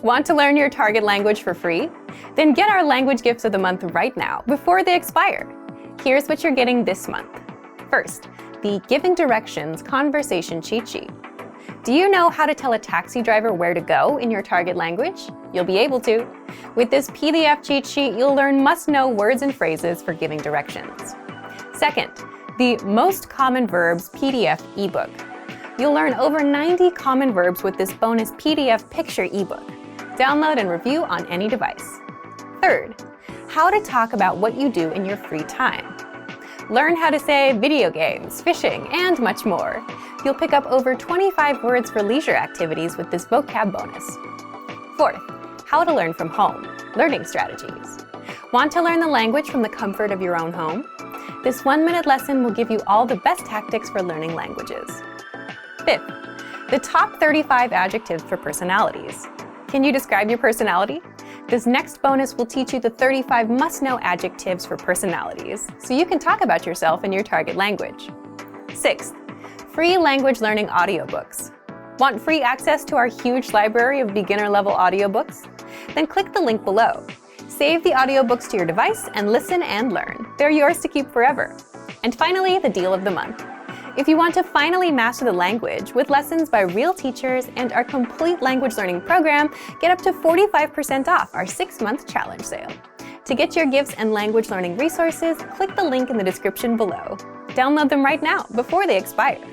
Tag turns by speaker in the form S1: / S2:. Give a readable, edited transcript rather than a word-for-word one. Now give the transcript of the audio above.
S1: Want to learn your target language for free? Then get our language gifts of the month right now, before they expire. Here's what you're getting this month. First, the Giving Directions Conversation Cheat Sheet. Do you know how to tell a taxi driver where to go in your target language? You'll be able to. With this PDF cheat sheet, you'll learn must-know words and phrases for giving directions. Second, the Most Common Verbs PDF ebook. You'll learn over 90 common verbs with this bonus PDF picture ebook. Download and review on any device. Third, how to talk about what you do in your free time. Learn how to say video games, fishing, and much more. You'll pick up over 25 words for leisure activities with this vocab bonus. Fourth, how to learn from home, learning strategies. Want to learn the language from the comfort of your own home? This 1-minute lesson will give you all the best tactics for learning languages. Fifth, the top 35 adjectives for personalities. Can you describe your personality? This next bonus will teach you the 35 must-know adjectives for personalities, so you can talk about yourself in your target language. Sixth, free language learning audiobooks. Want free access to our huge library of beginner-level audiobooks? Then click the link below. Save the audiobooks to your device and listen and learn. They're yours to keep forever. And finally, the deal of the month. If you want to finally master the language with lessons by real teachers and our complete language learning program, get up to 45% off our 6-month challenge sale. To get your gifts and language learning resources, click the link in the description below. Download them right now before they expire.